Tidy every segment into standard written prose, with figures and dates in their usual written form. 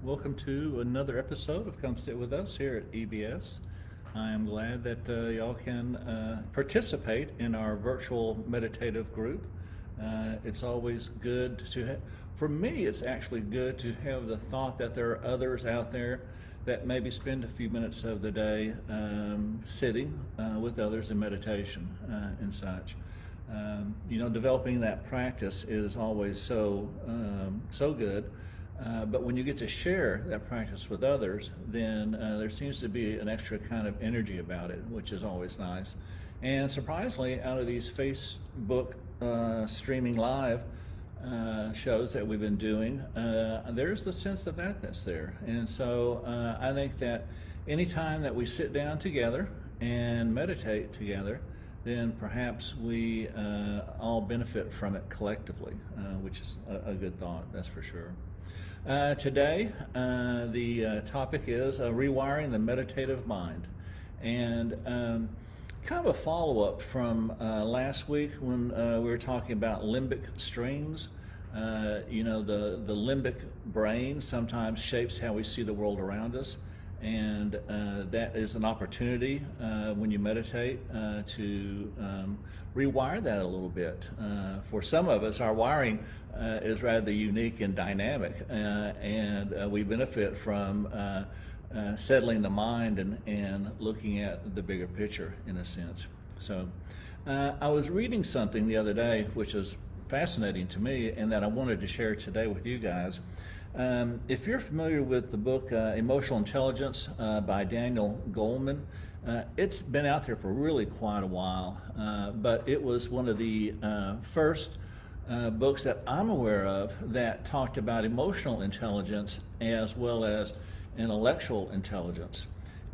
Welcome to another episode of Come Sit With Us here at EBS. I am glad that y'all can participate in our virtual meditative group. It's always good to have, for me, it's actually good to have the thought that there are others out there that maybe spend a few minutes of the day sitting with others in meditation and such. Developing that practice is always so good. But when you get to share that practice with others, then there seems to be an extra kind of energy about it, which is always nice. And surprisingly, out of these Facebook streaming live shows that we've been doing, there's the sense of that's there. And so I think that anytime that we sit down together and meditate together, then perhaps we all benefit from it collectively, which is a good thought, that's for sure. Today, the topic is rewiring the meditative mind, and kind of a follow-up from last week when we were talking about limbic strings. The limbic brain sometimes shapes how we see the world around us, and that is an opportunity when you meditate to rewire that a little bit. For some of us, our wiring is rather unique and dynamic, and we benefit from settling the mind and looking at the bigger picture in a sense. So I was reading something the other day which was fascinating to me and that I wanted to share today with you guys. If you're familiar with the book Emotional Intelligence by Daniel Goleman, it's been out there for really quite a while, but it was one of the first books that I'm aware of that talked about emotional intelligence as well as intellectual intelligence.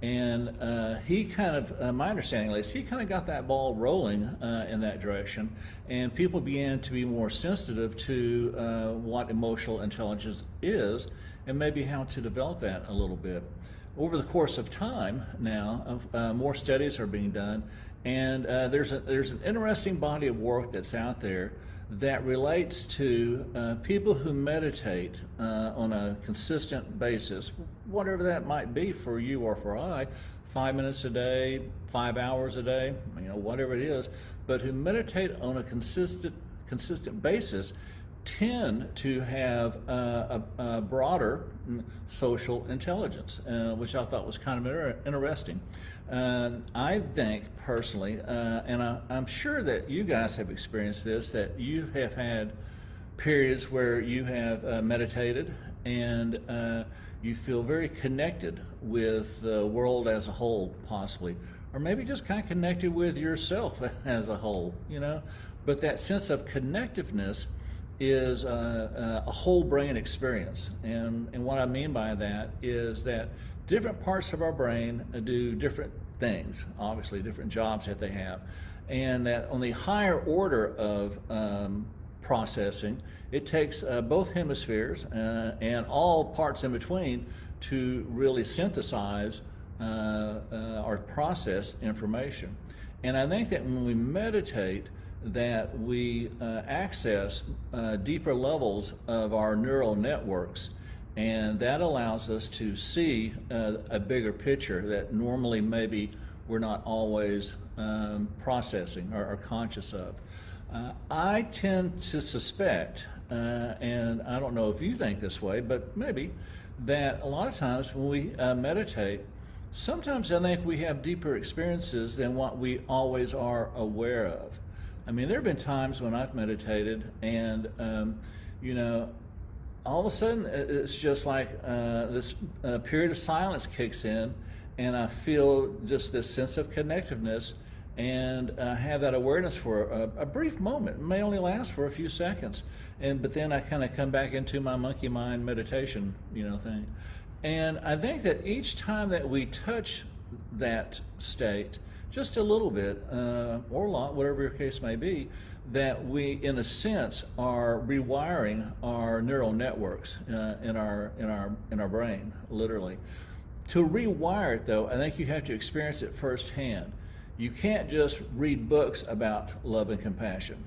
And he kind of, my understanding at least, he kind of got that ball rolling in that direction, and people began to be more sensitive to what emotional intelligence is and maybe how to develop that a little bit. Over the course of time now, more studies are being done, and there's an interesting body of work that's out there that relates to people who meditate on a consistent basis, whatever that might be for you or for I, 5 minutes a day, 5 hours a day, whatever it is, but who meditate on a consistent basis tend to have a broader social intelligence, which I thought was kind of interesting. I think personally, and I'm sure that you guys have experienced this, that you have had periods where you have meditated and you feel very connected with the world as a whole, possibly, or maybe just kind of connected with yourself as a whole, but that sense of connectiveness is a whole brain experience. And what I mean by that is that different parts of our brain do different things, obviously different jobs that they have, and that on the higher order of processing, it takes both hemispheres and all parts in between to really synthesize or process information. And I think that when we meditate, that we access deeper levels of our neural networks, and that allows us to see a bigger picture that normally maybe we're not always processing or conscious of. I tend to suspect, and I don't know if you think this way, but maybe, that a lot of times when we meditate, sometimes I think we have deeper experiences than what we always are aware of. I mean, there have been times when I've meditated and, all of a sudden it's just like this period of silence kicks in, and I feel just this sense of connectiveness and have that awareness for a brief moment. It may only last for a few seconds, but then I kind of come back into my monkey mind meditation, thing. And I think that each time that we touch that state, just a little bit, or a lot, whatever your case may be, that we, in a sense, are rewiring our neural networks in our brain, literally. To rewire it, though, I think you have to experience it firsthand. You can't just read books about love and compassion,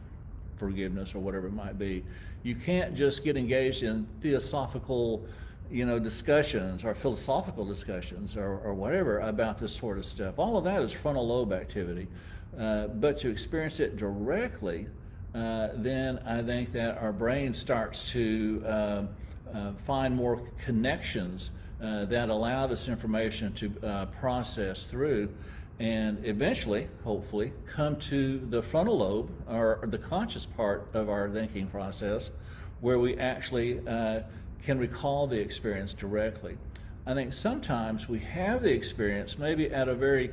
forgiveness, or whatever it might be. You can't just get engaged in theosophical discussions or philosophical discussions or whatever about this sort of stuff. All of that is frontal lobe activity. But to experience it directly, then I think that our brain starts to find more connections that allow this information to process through and eventually, hopefully, come to the frontal lobe or the conscious part of our thinking process where we actually can recall the experience directly. I think sometimes we have the experience maybe at a very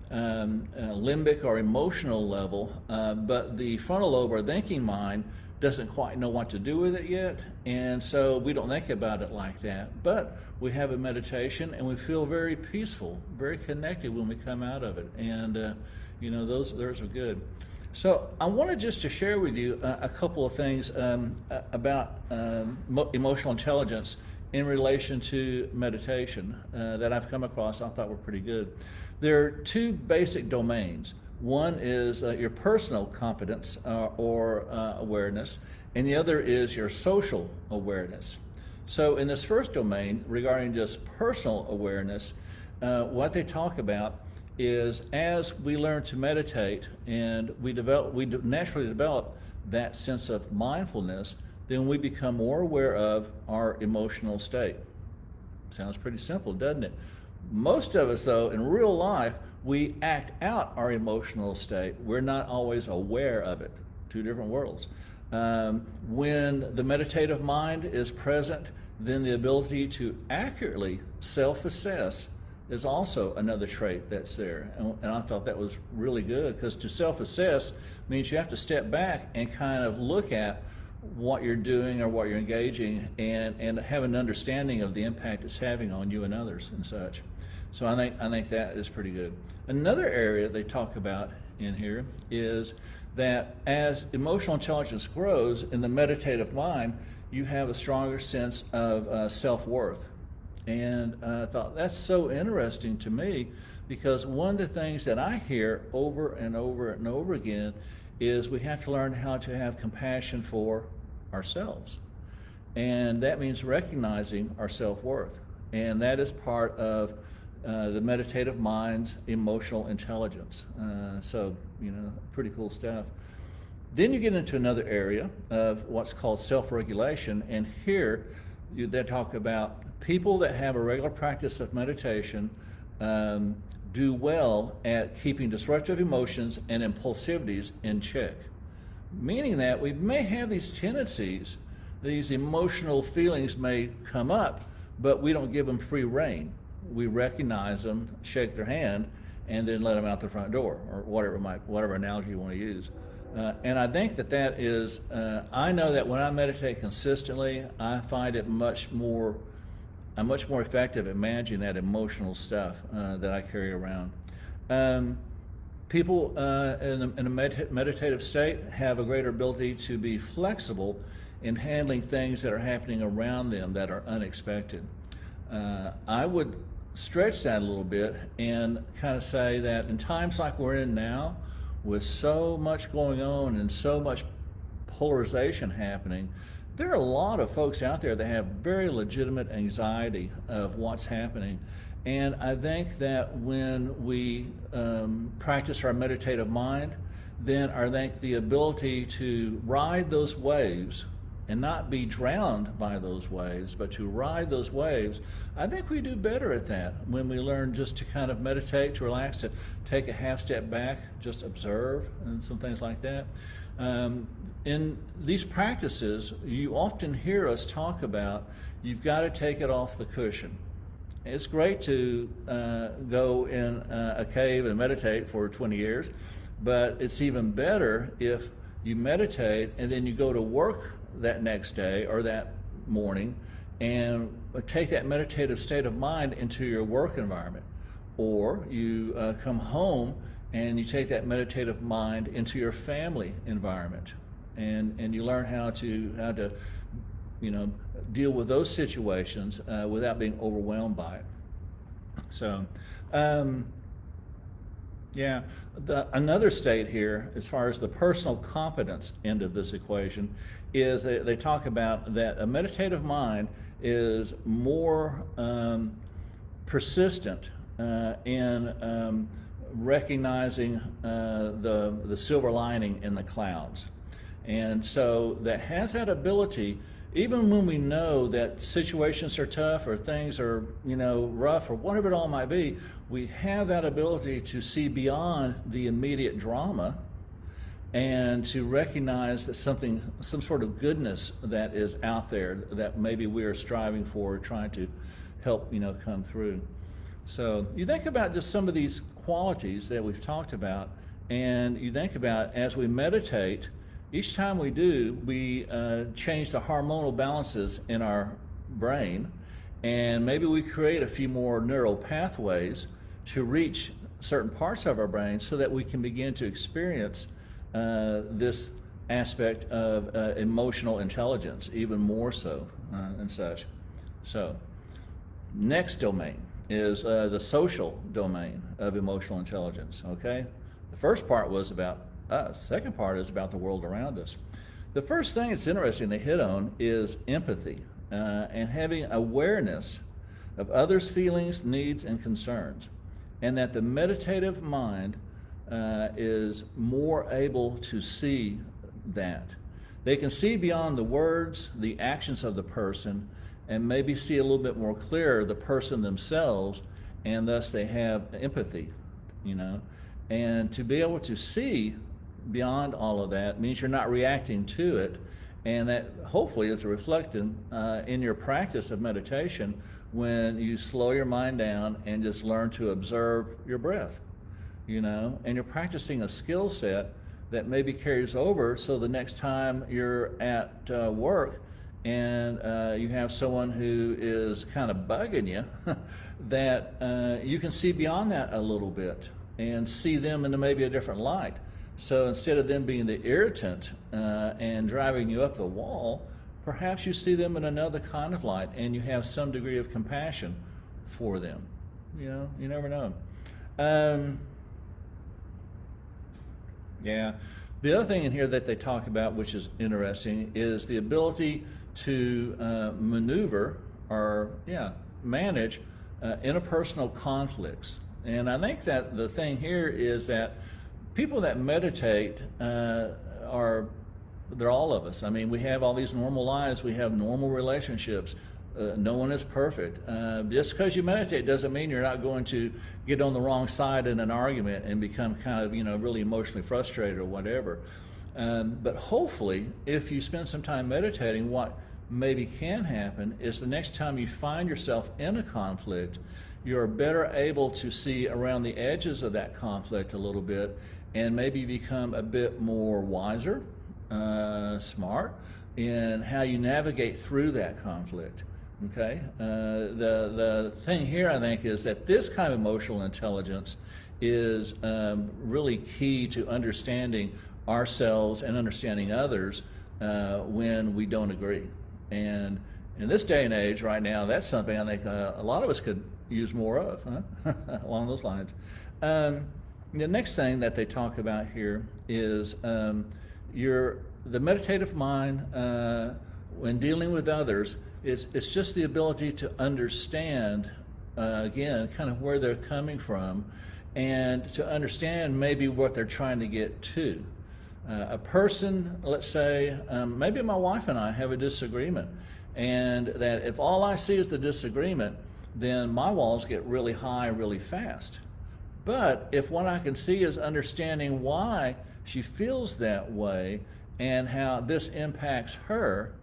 limbic or emotional level, but the frontal lobe or thinking mind doesn't quite know what to do with it yet, and so we don't think about it like that. But we have a meditation and we feel very peaceful, very connected when we come out of it, and those are good. So I wanted just to share with you a couple of things about emotional intelligence in relation to meditation that I've come across I thought were pretty good. There are two basic domains. One is your personal competence or awareness, and the other is your social awareness. So in this first domain, regarding just personal awareness, what they talk about is as we learn to meditate and we naturally develop that sense of mindfulness, then we become more aware of our emotional state. Sounds pretty simple, doesn't it? Most of us, though, in real life, we act out our emotional state. We're not always aware of it. Two different worlds. When the meditative mind is present, then the ability to accurately self-assess is also another trait that's there. And I thought that was really good, because to self-assess means you have to step back and kind of look at what you're doing or what you're engaging and have an understanding of the impact it's having on you and others and such. So I think that is pretty good. Another area they talk about in here is that as emotional intelligence grows in the meditative mind, you have a stronger sense of self-worth. And I thought that's so interesting to me, because one of the things that I hear over and over and over again is we have to learn how to have compassion for ourselves. And that means recognizing our self-worth. And that is part of the meditative mind's emotional intelligence. So, pretty cool stuff. Then you get into another area of what's called self-regulation. And here they talk about people that have a regular practice of meditation do well at keeping disruptive emotions and impulsivities in check. Meaning that we may have these tendencies, these emotional feelings may come up, but we don't give them free rein. We recognize them, shake their hand, and then let them out the front door, or whatever analogy you want to use. And I think that is, I know that when I meditate consistently, I find it I'm much more effective at managing that emotional stuff that I carry around. People in a meditative state have a greater ability to be flexible in handling things that are happening around them that are unexpected. I would stretch that a little bit and kind of say that in times like we're in now, with so much going on and so much polarization happening, there are a lot of folks out there that have very legitimate anxiety of what's happening. And I think that when we practice our meditative mind, then I think the ability to ride those waves and not be drowned by those waves, but to ride those waves, I think we do better at that when we learn just to kind of meditate, to relax, to take a half step back, just observe, and some things like that. In these practices, you often hear us talk about you've got to take it off the cushion. It's great to go in a cave and meditate for 20 years, but it's even better if you meditate and then you go to work that next day or that morning and take that meditative state of mind into your work environment. Or you come home and you take that meditative mind into your family environment, and you learn how to deal with those situations without being overwhelmed by it. So Yeah. Another state here, as far as the personal competence end of this equation, is that they talk about that a meditative mind is more persistent in recognizing the silver lining in the clouds. And so that has that ability, even when we know that situations are tough or things are, rough or whatever it all might be, we have that ability to see beyond the immediate drama and to recognize that some sort of goodness that is out there that maybe we are striving for, trying to help, come through. So you think about just some of these qualities that we've talked about, and you think about as we meditate, each time we do, we change the hormonal balances in our brain, and maybe we create a few more neural pathways to reach certain parts of our brain so that we can begin to experience this aspect of emotional intelligence even more so and such. So, next domain is the social domain of emotional intelligence, okay? The first part was about us. Second part is about the world around us. The first thing it's interesting to hit on is empathy and having awareness of others' feelings, needs, and concerns, and that the meditative mind is more able to see that. They can see beyond the words, the actions of the person, and maybe see a little bit more clear the person themselves, and thus they have empathy, And to be able to see beyond all of that means you're not reacting to it, and that hopefully is reflected in your practice of meditation when you slow your mind down and just learn to observe your breath, and you're practicing a skill set that maybe carries over, so the next time you're at work and you have someone who is kind of bugging you, that you can see beyond that a little bit and see them in maybe a different light. So instead of them being the irritant and driving you up the wall, perhaps you see them in another kind of light and you have some degree of compassion for them. You never know. Yeah. The other thing in here that they talk about, which is interesting, is the ability to maneuver or manage interpersonal conflicts. And I think that the thing here is that people that meditate they're all of us. I mean, we have all these normal lives, we have normal relationships. No one is perfect. Just because you meditate doesn't mean you're not going to get on the wrong side in an argument and become kind of, really emotionally frustrated or whatever. But hopefully, if you spend some time meditating, what maybe can happen is the next time you find yourself in a conflict, you're better able to see around the edges of that conflict a little bit and maybe become a bit more wiser, smart in how you navigate through that conflict. Okay, the thing here, I think, is that this kind of emotional intelligence is really key to understanding ourselves and understanding others when we don't agree. And in this day and age, right now, that's something I think a lot of us could use more of, along those lines. The next thing that they talk about here is the meditative mind when dealing with others. It's just the ability to understand, again, kind of where they're coming from and to understand maybe what they're trying to get to. A person, let's say, maybe my wife and I have a disagreement, and that if all I see is the disagreement, then my walls get really high really fast. But if what I can see is understanding why she feels that way and how this impacts her,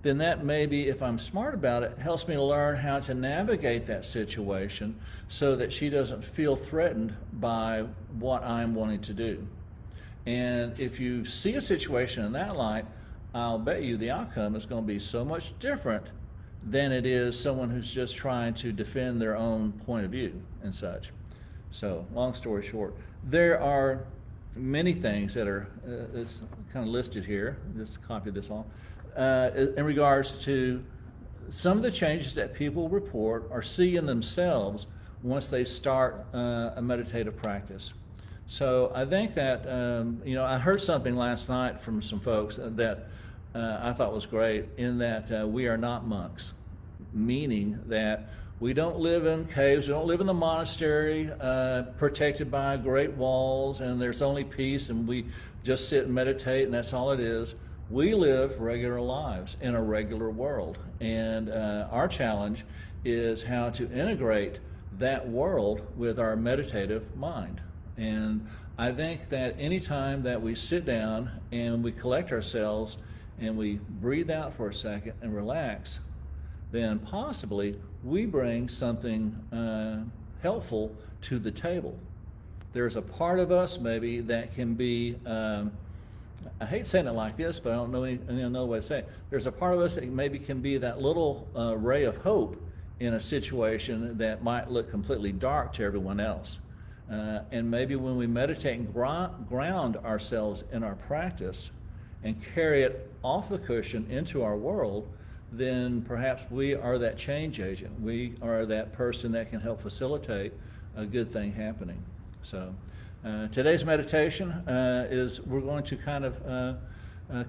then that maybe, if I'm smart about it, helps me to learn how to navigate that situation so that she doesn't feel threatened by what I'm wanting to do. And if you see a situation in that light, I'll bet you the outcome is going to be so much different than it is someone who's just trying to defend their own point of view and such. So, long story short, there are many things that are it's kind of listed here. Just copy this all. In regards to some of the changes that people report or see in themselves once they start a meditative practice. So I think that, I heard something last night from some folks that I thought was great, in that we are not monks, meaning that we don't live in caves, we don't live in the monastery protected by great walls, and there's only peace, and we just sit and meditate, and that's all it is. We live regular lives in a regular world, and our challenge is how to integrate that world with our meditative mind. And I think that anytime that we sit down and we collect ourselves and we breathe out for a second and relax, then possibly we bring something helpful to the table. There's a part of us maybe that can be, I hate saying it like this, but I don't know any other way to say it. There's a part of us that maybe can be that little ray of hope in a situation that might look completely dark to everyone else. And maybe when we meditate and ground ourselves in our practice and carry it off the cushion into our world, then perhaps we are that change agent. We are that person that can help facilitate a good thing happening. So today's meditation is, we're going to kind of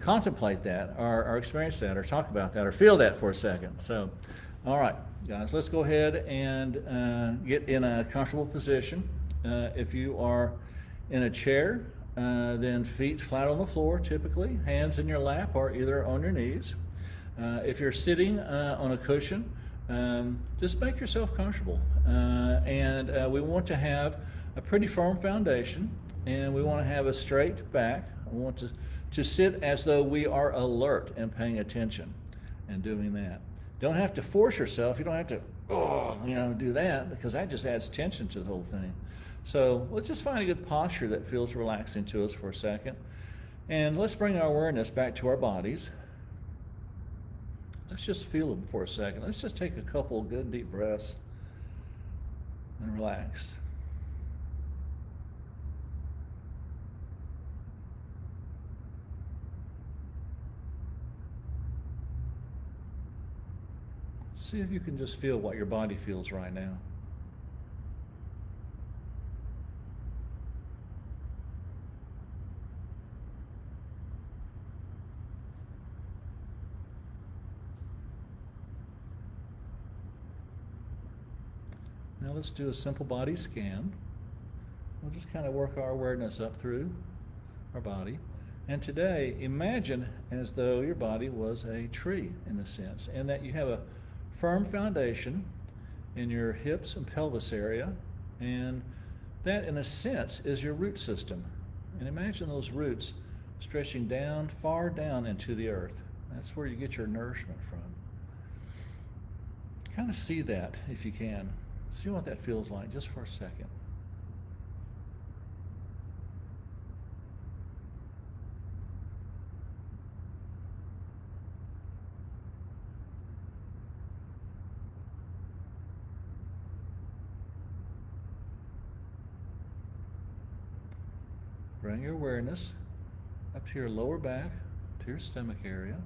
contemplate that, or experience that, or talk about that, or feel that for a second. So, all right, guys, let's go ahead and get in a comfortable position. If you are in a chair, then feet flat on the floor, typically, hands in your lap or either on your knees. If you're sitting on a cushion, just make yourself comfortable. And we want to have a pretty firm foundation, and we want to have a straight back. We want to sit as though we are alert and paying attention and doing that. Don't have to force yourself. You don't have to, do that, because that just adds tension to the whole thing. So let's just find a good posture that feels relaxing to us for a second. And let's bring our awareness back to our bodies. Let's just feel them for a second. Let's just take a couple of good deep breaths and relax. See if you can just feel what your body feels right now. Now let's do a simple body scan. We'll just kind of work our awareness up through our body. And today, imagine as though your body was a tree, in a sense, and that you have a firm foundation in your hips and pelvis area, and that, in a sense, is your root system. And imagine those roots stretching down, far down into the earth. That's where you get your nourishment from. Kind of see that if you can. See what that feels like just for a second. Bring your awareness up to your lower back, to your stomach area,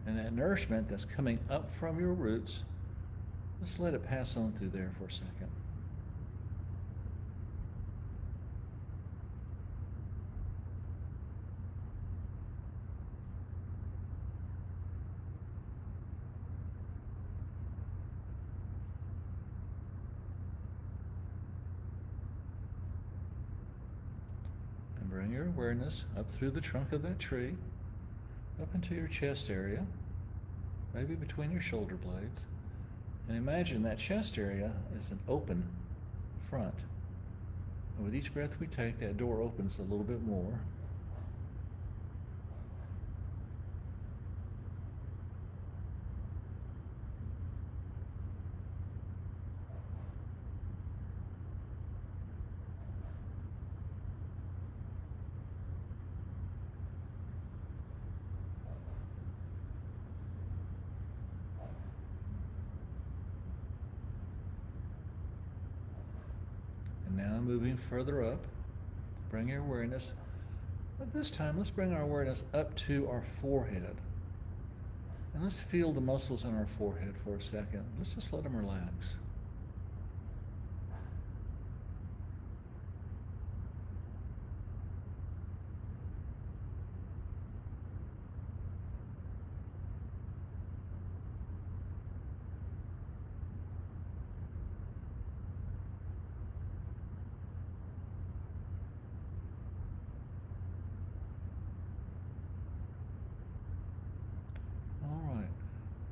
and that nourishment that's coming up from your roots, just let it pass on through there for a second. And bring your awareness up through the trunk of that tree, up into your chest area, maybe between your shoulder blades. And imagine that chest area is an open front. And with each breath we take, that door opens a little bit more. Now moving further up, bring your awareness. But this time, let's bring our awareness up to our forehead. And let's feel the muscles in our forehead for a second. Let's just let them relax.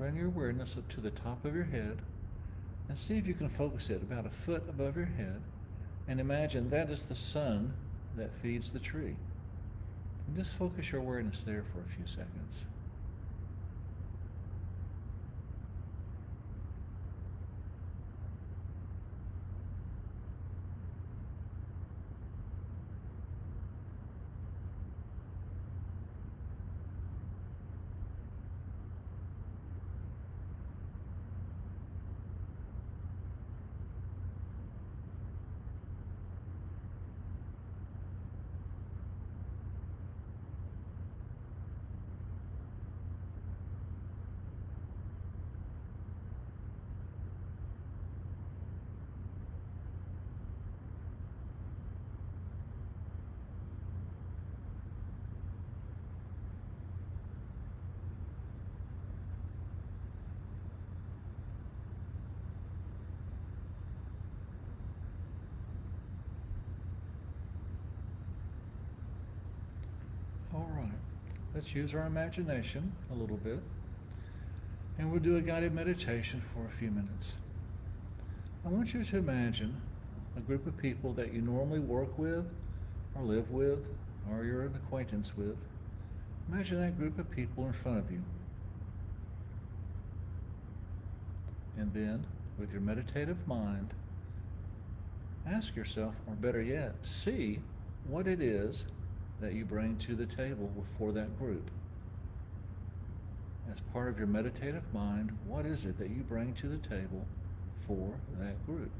Bring your awareness up to the top of your head and see if you can focus it about a foot above your head, and imagine that is the sun that feeds the tree. And just focus your awareness there for a few seconds. All right, let's use our imagination a little bit, and we'll do a guided meditation for a few minutes. I want you to imagine a group of people that you normally work with, or live with, or you're an acquaintance with. Imagine that group of people in front of you. And then, with your meditative mind, ask yourself, or better yet, see what it is that you bring to the table for that group. As part of your meditative mind, what is it that you bring to the table for that group?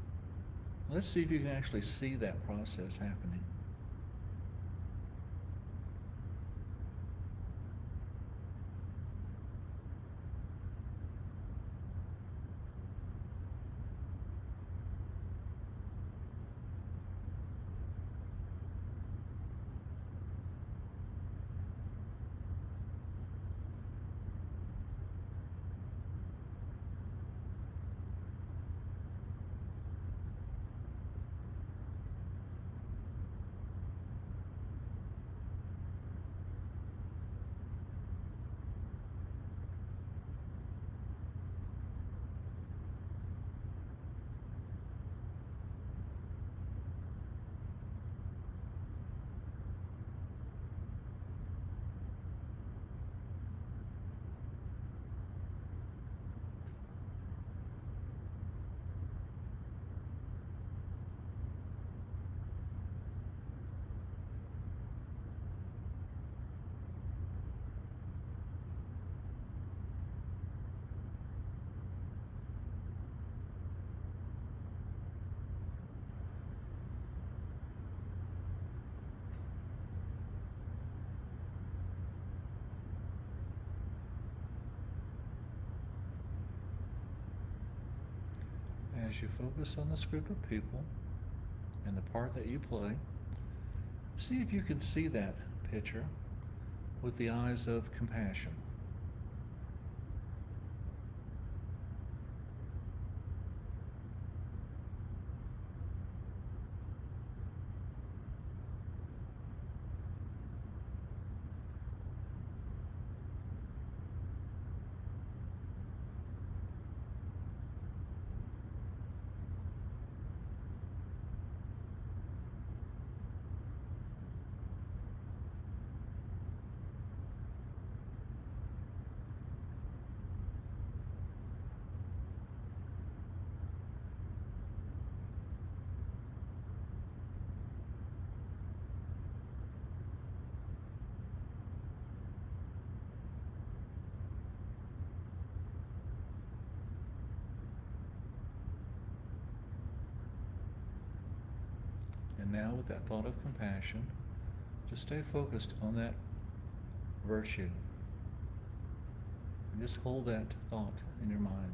Let's see if you can actually see that process happening. As you focus on this group of people and the part that you play, see if you can see that picture with the eyes of compassion. And now, with that thought of compassion, just stay focused on that virtue. And just hold that thought in your mind.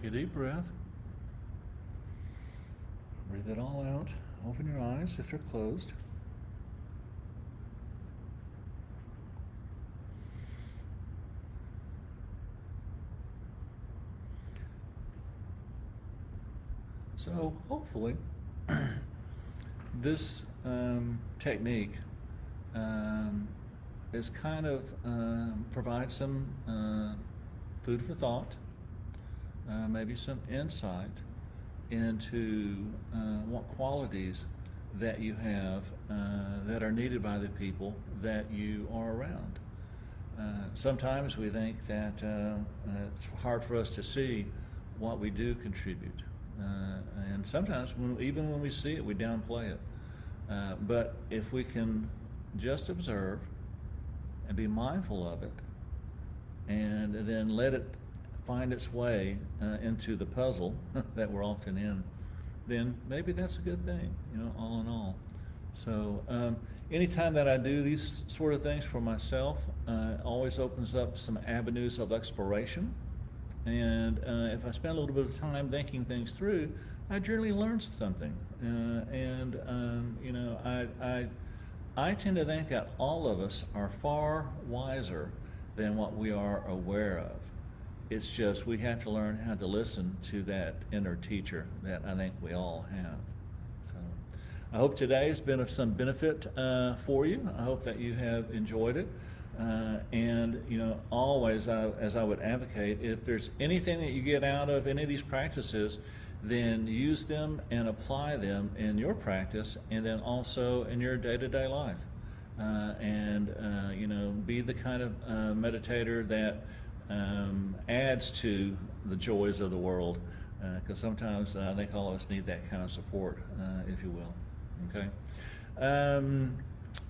Take a deep breath. Breathe it all out. Open your eyes if they're closed. So hopefully this technique is kind of provide some food for thought, maybe some insight into what qualities that you have that are needed by the people that you are around. Sometimes we think that it's hard for us to see what we do contribute. And sometimes, even when we see it, we downplay it. But if we can just observe and be mindful of it, and then let it find its way into the puzzle that we're often in, then maybe that's a good thing, all in all. So anytime that I do these sort of things for myself, always opens up some avenues of exploration. And if I spend a little bit of time thinking things through, I generally learn something. I tend to think that all of us are far wiser than what we are aware of. It's just we have to learn how to listen to that inner teacher that I think we all have. So I hope today has been of some benefit for you. I hope that you have enjoyed it. Always, as I would advocate, if there's anything that you get out of any of these practices, then use them and apply them in your practice, and then also in your day-to-day life. Be the kind of meditator that adds to the joys of the world, because sometimes I think all of us need that kind of support, if you will. Okay.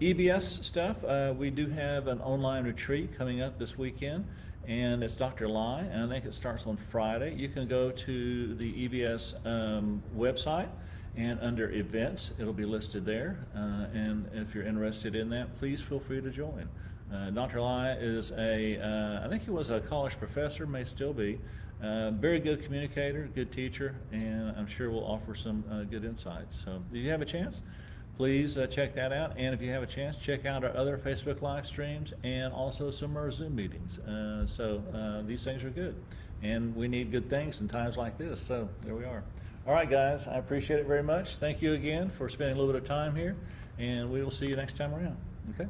EBS stuff, we do have an online retreat coming up this weekend, and it's Dr. Lai, and I think it starts on Friday. You can go to the EBS website, and under events, it'll be listed there. And if you're interested in that, please feel free to join. Dr. Lai is I think he was a college professor, may still be, very good communicator, good teacher, and I'm sure will offer some good insights. So if you have a chance, please check that out. And if you have a chance, check out our other Facebook live streams and also some of our Zoom meetings. These things are good. And we need good things in times like this. So there we are. All right, guys, I appreciate it very much. Thank you again for spending a little bit of time here. And we will see you next time around. Okay?